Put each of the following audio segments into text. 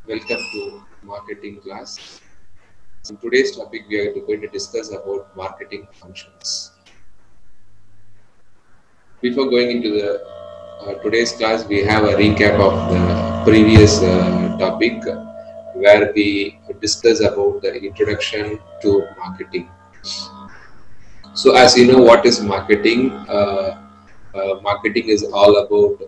Welcome to marketing class. In today's topic, we are going to discuss about marketing functions. Before going into the today's class, we have a recap of the previous topic where we discuss about the introduction to marketing. So, as you know, what is marketing? Marketing is all about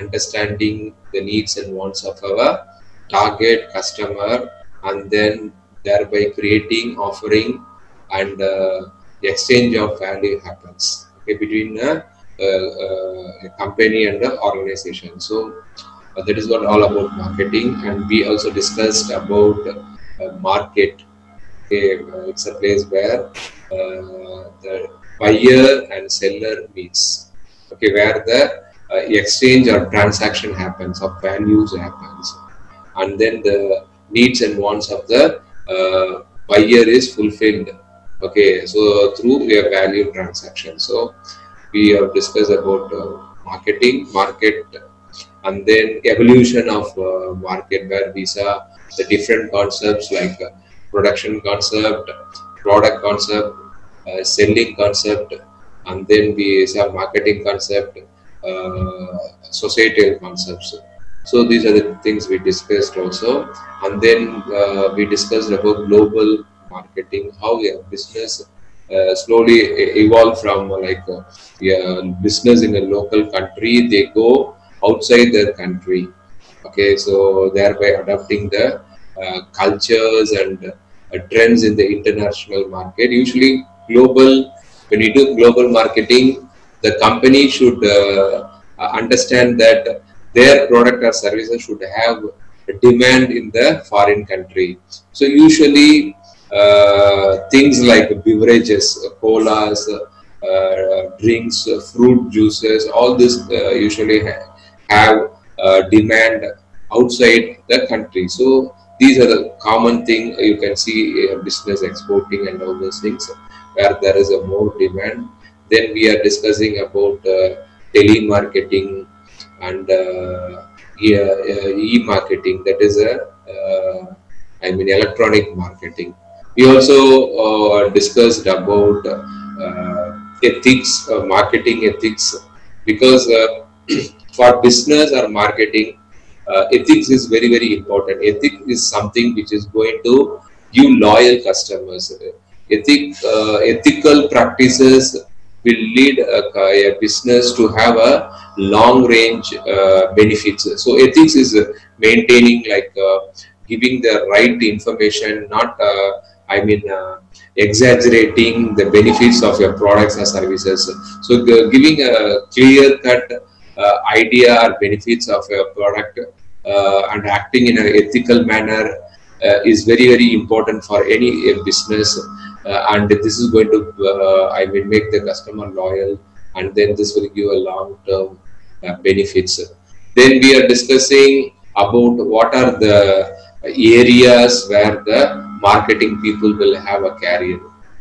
understanding the needs and wants of our target customer, and then thereby creating, offering, and exchange of value happens between a company and the organization. So that is what all about marketing, and we also discussed about market. Okay, it's a place where the buyer and seller meets. Okay, where the exchange or transaction happens, of values happens, and then the needs and wants of the buyer is fulfilled. Okay, so through a value transaction. So we have discussed about marketing, market, and then evolution of market, where we saw the different concepts like production concept, product concept, selling concept, and then we saw marketing concept, societal concepts. So these are the things we discussed also, and then we discussed about global marketing, how a business slowly evolve from yeah, business in a local country, they go outside their country. Okay, so thereby adopting the cultures and trends in the international market. Usually, when you do global marketing, the company should understand that their product or services should have a demand in the foreign country. So usually things like beverages, colas, drinks, fruit juices, all this usually have demand outside the country. So these are the common thing you can see business exporting and all those things where there is a more demand. Then we are discussing about telemarketing and e-marketing, that is electronic marketing. We also discussed about ethics, marketing ethics, because for business or marketing, ethics is very, very important. Ethics is something which is going to give loyal customers. Ethical practices will lead a business to have a long range benefits. So ethics is maintaining, giving the right information, not exaggerating the benefits of your products or services. So giving a clear cut idea or benefits of your product and acting in an ethical manner is very, very important for any business, and this is going to make the customer loyal, and then this will give a long term benefits. Then we are discussing about what are the areas where the marketing people will have a career.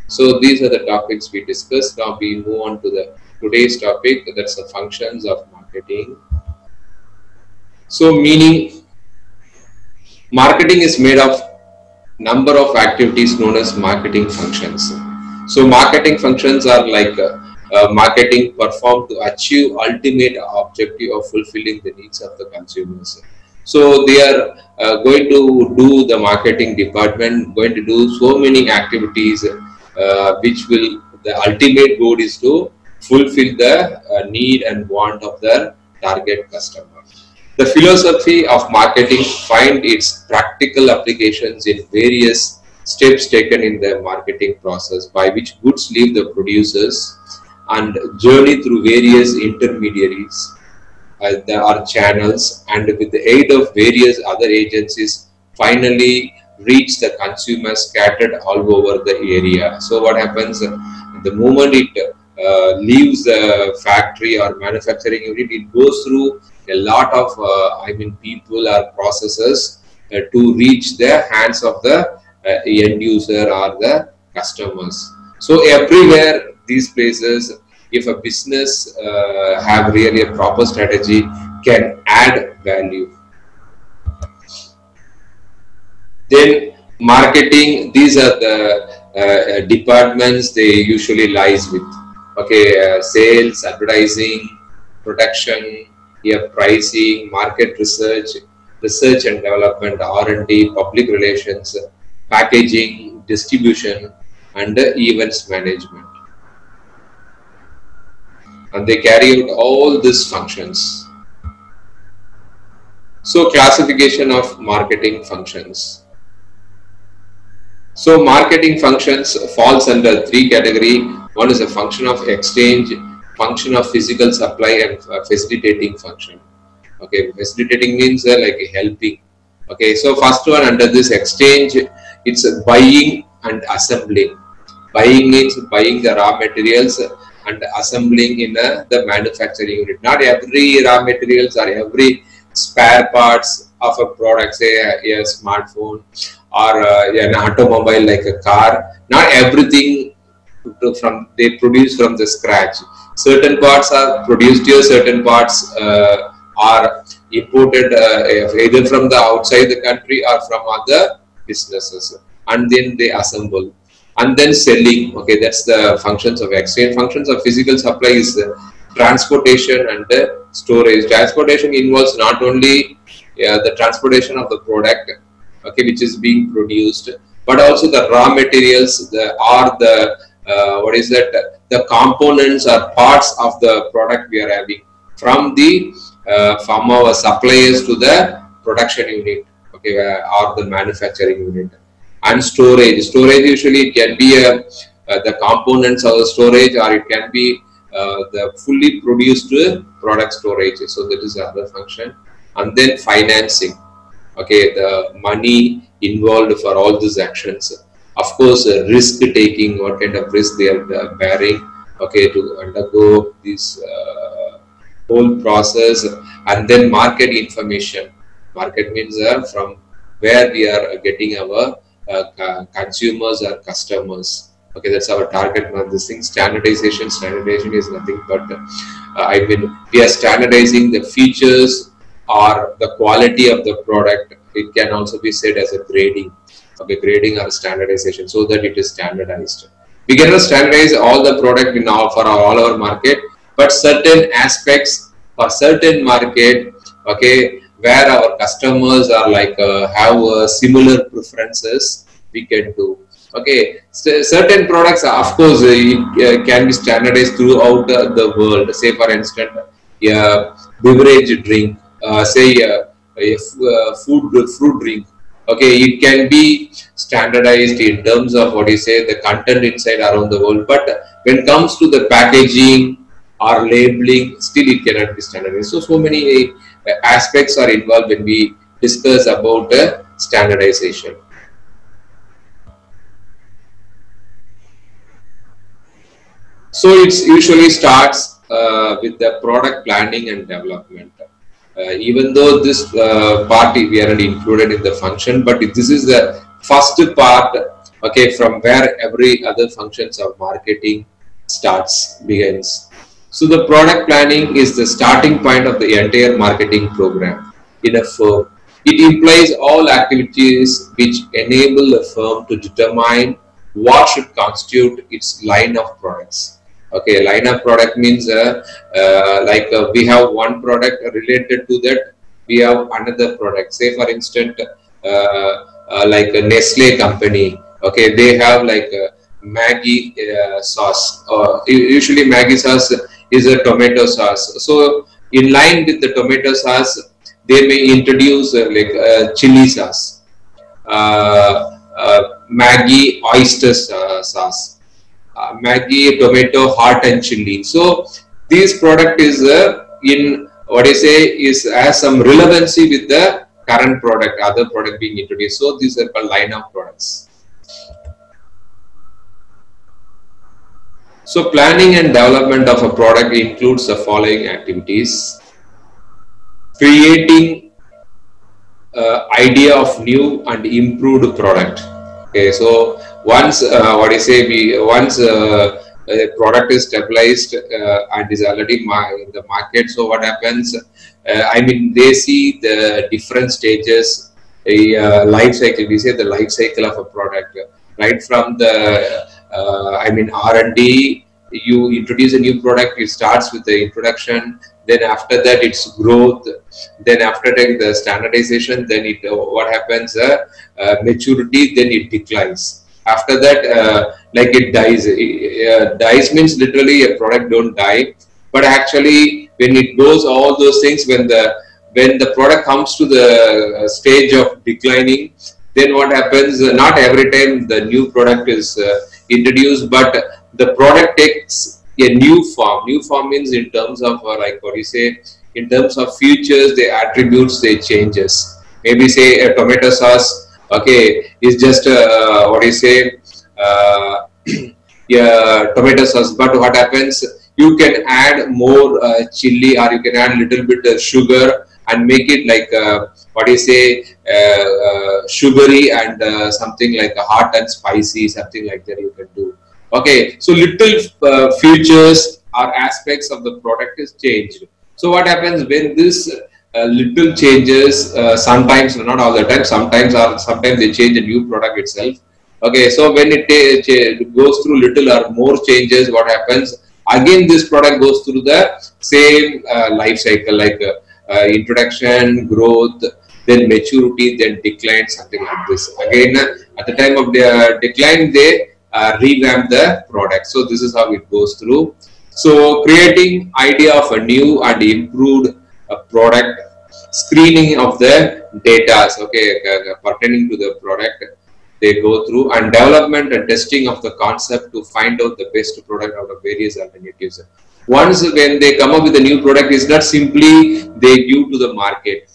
So these are the topics we discussed. Now we move on to the today's topic, that's the functions of marketing. So meaning, marketing is made of number of activities known as marketing functions. So marketing functions are like marketing performed to achieve ultimate objective of fulfilling the needs of the consumers. So they are going to do, the marketing department going to do so many activities which will, the ultimate goal is to fulfill the need and want of the target customer. The philosophy of marketing find its practical applications in various steps taken in the marketing process, by which goods leave the producers and journey through various intermediaries. There are channels, and with the aid of various other agencies, finally reach the consumer scattered all over the area. So what happens, the moment it leaves the factory or manufacturing unit, it goes through a lot of people or processes to reach the hands of the end user or the customers. So everywhere these places, if a business have really a proper strategy, can add value. Then marketing, these are the departments they usually lies with. Okay, sales, advertising, production, yeah, pricing, market research, research and development, R&D, public relations, packaging, distribution, and events management. And they carry out all these functions. So classification of marketing functions. So marketing functions falls under three categories. One is a function of exchange, function of physical supply, and facilitating function. Okay, facilitating means like helping. Okay, so first one under this exchange, it's buying and assembling. Buying means buying the raw materials and assembling in the manufacturing unit. Not every raw materials or every spare parts of a product, say a smartphone or an automobile like a car. Not everything they produce from the scratch. Certain parts are produced here, certain parts are imported either from the outside the country or from other businesses, and then they assemble and then selling. Okay, that's the functions of exchange. Functions of physical supply is transportation and storage. Transportation involves not only the transportation of the product, okay, which is being produced, but also the raw materials, the what is that? The components or parts of the product we are having from our suppliers to the production unit, okay, or the manufacturing unit. And storage. Storage usually it can be the components of the storage, or it can be the fully produced product storage. So that is the other function. And then financing. Okay, the money involved for all these actions. Of course, risk taking, what kind of risk they are bearing, okay, to undergo this whole process. And then market information. Market means from where we are getting our consumers or customers. Okay, that's our target. This thing, standardization is nothing but we are standardizing the features or the quality of the product. It can also be said as a grading. Okay, grading or standardization, so that it is standardized. We cannot standardize all the product in for all our market, but certain aspects for certain market, okay, where our customers are like have similar preferences, we can do. Okay, so certain products, of course, can be standardized throughout the world. Say, for instance, beverage drink, say fruit drink. Okay, it can be standardized in terms of what you say, the content inside around the world. But when it comes to the packaging or labeling, still it cannot be standardized. So many aspects are involved when we discuss about standardization. So it usually starts with the product planning and development. Even though this part we are not included in the function, but this is the first part, okay, from where every other functions of marketing begins. So the product planning is the starting point of the entire marketing program in a firm. It implies all activities which enable a firm to determine what should constitute its line of products. Okay, line of product means we have one product related to that, we have another product. Say, for instance, like a Nestle company, okay, they have like a Maggi sauce. Usually Maggi sauce is a tomato sauce. So in line with the tomato sauce, they may introduce chili sauce, Maggi oyster sauce, Maggi tomato hot and chili. So this product is in what I say is has some relevancy with the current product, other product being introduced. So these are called line of products. So planning and development of a product includes the following activities: creating idea of new and improved product. Okay, so once once a product is stabilized and is already in the market, so what happens? They see the different stages life cycle. We say the life cycle of a product, right from the R&D. You introduce a new product, it starts with the introduction, then after that it's growth, then after that the standardization, then it what happens, maturity, then it declines. After that, like it dies. Dies means literally a product don't die, but actually when it goes all those things, when the product comes to the stage of declining, then what happens, not every time the new product is introduced, but the product takes a new form. New form means in terms of like what you say, in terms of features, the attributes, they changes. Maybe say a tomato sauce, okay, is just what you say, yeah, tomato sauce. But what happens, you can add more chili, or you can add little bit of sugar and make it like what you say, sugary and something like hot and spicy, something like that you can do. Okay, so little features or aspects of the product is changed. So what happens when this little changes, sometimes, not all the time, sometimes they change a new product itself. Okay, so when it goes through little or more changes, what happens? Again, this product goes through the same life cycle, like introduction, growth, then maturity, then decline, something like this. Again, at the time of the decline, they revamp the product. So this is how it goes through. So creating idea of a new and improved product, screening of the data, okay, pertaining to the product, they go through, and development and testing of the concept to find out the best product out of various alternatives. Once when they come up with a new product, it's not simply they give to the market.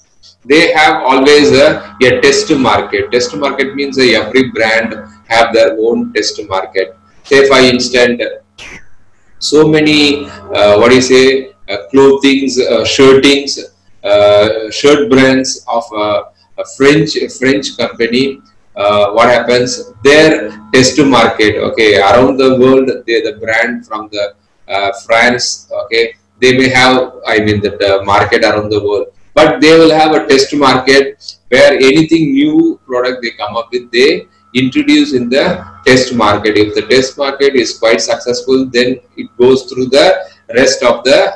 They have always a test market. Test market means every brand have their own test market. Say for instance, so many what do you say, clothings, shirtings, shirt brands of a French company. What happens? Their test market, okay, around the world, they the brand from the France, okay, they may have, the market around the world, but they will have a test market where anything new product they come up with, they introduce in the test market. If the test market is quite successful, then it goes through the rest of the,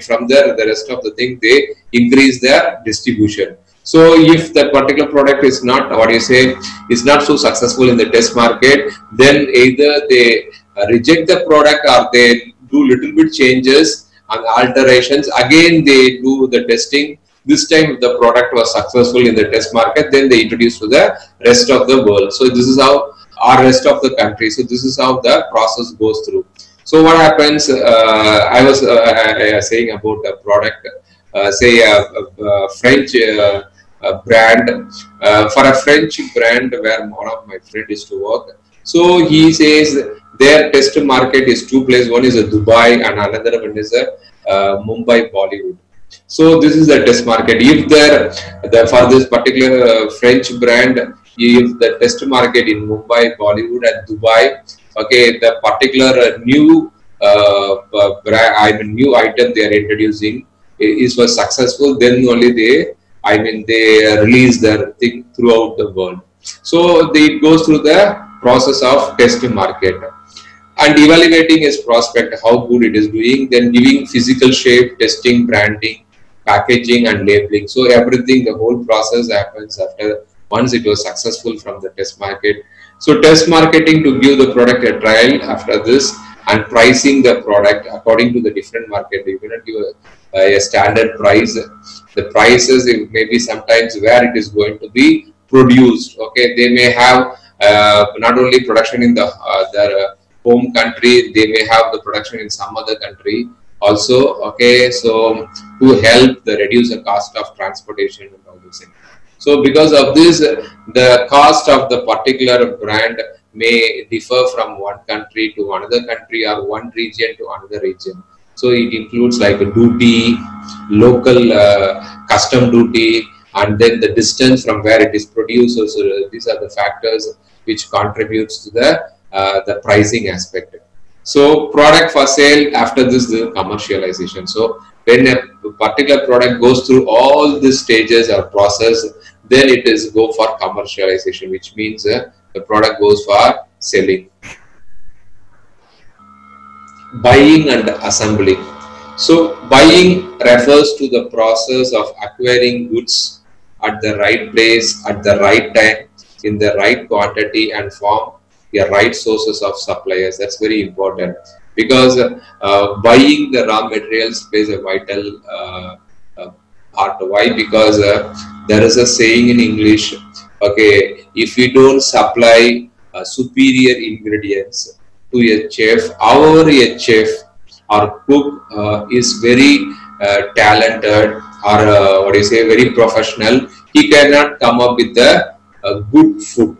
from there, the rest of the thing, they increase their distribution. So if the particular product is not, what you say, is not so successful in the test market, then either they reject the product or they do little bit changes and alterations. Again, they do the testing. This time the product was successful in the test market, then they introduce to the rest of the world. So this is how, or rest of the country. So this is how the process goes through. So what happens, I was saying about the product, say a French brand, for a French brand where one of my friend is to work. So he says their test market is two places. One is a Dubai and another one is a Mumbai, Bollywood. So this is the test market. If for this particular French brand, if the test market in Mumbai, Bollywood and Dubai, okay, the particular new new item they are introducing was successful, then only they release their thing throughout the world. So it goes through the process of test market and evaluating its prospect, how good it is doing, then giving physical shape, testing, branding, packaging and labeling. So everything, the whole process happens after once it was successful from the test market. So test marketing to give the product a trial after this, and pricing the product according to the different market. You cannot give a standard price. The prices, it may be sometimes where it is going to be produced. Okay, they may have not only production in their home country, they may have the production in some other country also. Okay, so to help reduce the cost of transportation and all those things. So because of this, the cost of the particular brand may differ from one country to another country or one region to another region. So it includes like a duty, local custom duty, and then the distance from where it is produced. So these are the factors which contributes to the pricing aspect. So product for sale, after this, the commercialization. So when a particular product goes through all these stages or process, then it is go for commercialization, which means the product goes for selling. Buying and assembling. So buying refers to the process of acquiring goods at the right place, at the right time, in the right quantity and form, the right sources of suppliers. That's very important, because buying the raw materials plays a vital part. Why? Because there is a saying in English, okay, if we don't supply superior ingredients to a chef, however a chef or cook is very talented, or what do you say, very professional, he cannot come up with a good food.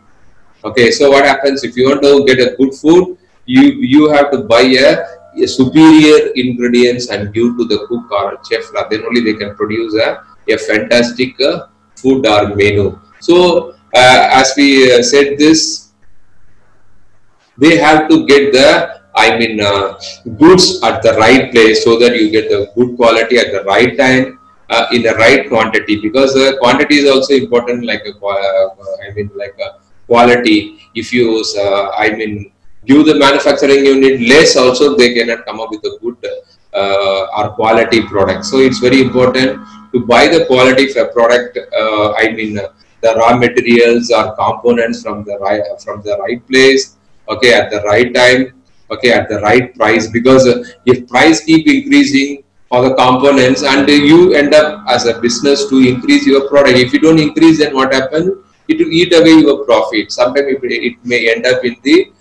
Okay, so what happens if you want to get a good food? You have to buy a superior ingredients and give to the cook or chef. Then only they can produce a fantastic food or menu. So as we said this, they have to get the goods at the right place, so that you get the good quality at the right time, in the right quantity, because quantity is also important, like a quality. If you give the manufacturing unit less, also they cannot come up with a good or quality product. So it's very important to buy the quality of a product, the raw materials or components from the right place, okay, at the right time, okay, at the right price. Because if price keep increasing for the components, and you end up as a business to increase your product, if you don't increase, then what happens? It will eat away your profit. Sometimes it may end up in the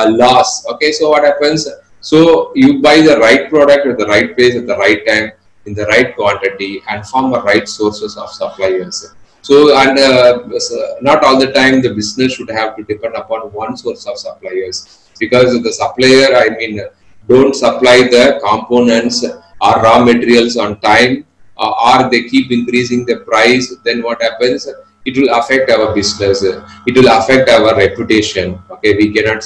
loss. Okay, so what happens? So you buy the right product at the right place at the right time, in the right quantity, and from the right sources of suppliers. So, and not all the time the business should have to depend upon one source of suppliers, because the supplier, don't supply the components or raw materials on time, or they keep increasing the price. Then what happens? It will affect our business. It will affect our reputation. Okay, we cannot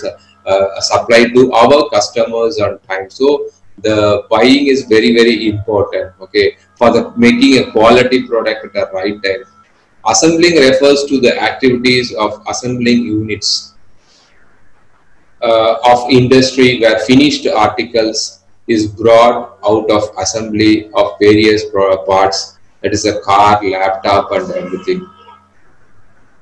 supply to our customers on time. So the buying is very, very important. Okay, for the making a quality product at the right time. Assembling refers to the activities of assembling units of industry, where finished articles is brought out of assembly of various parts. That is a car, laptop, and everything.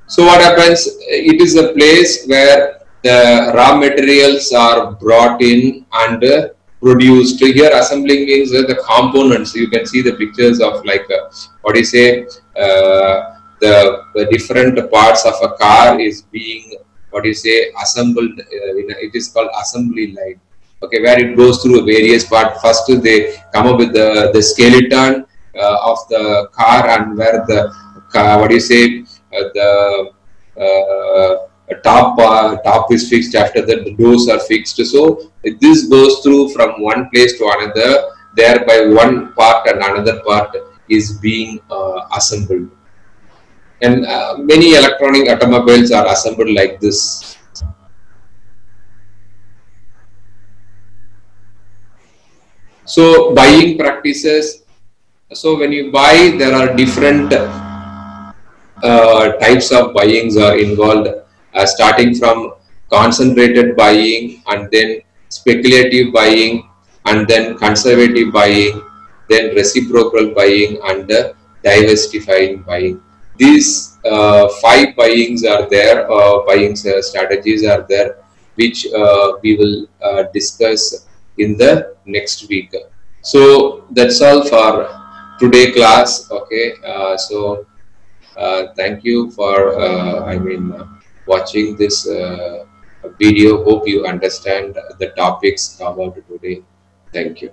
So what happens? It is a place where the raw materials are brought in and produced. Here, assembling means the components. You can see the pictures of what do you say? The different parts of a car is being, what do you say, assembled. It is called assembly line. Okay, where it goes through various parts. First, they come up with the skeleton of the car, and where the what do you say, the top is fixed. After that, the doors are fixed. So this goes through from one place to another. Thereby, one part and another part is being assembled. And many electronic automobiles are assembled like this. So buying practices. So when you buy, there are different types of buyings are involved, starting from concentrated buying, and then speculative buying, and then conservative buying, then reciprocal buying, and diversifying buying. These 5 buyings are there, buying strategies are there, which we will discuss in the next week. So that's all for today class. Okay, thank you for watching this video. Hope you understand the topics covered today. Thank you.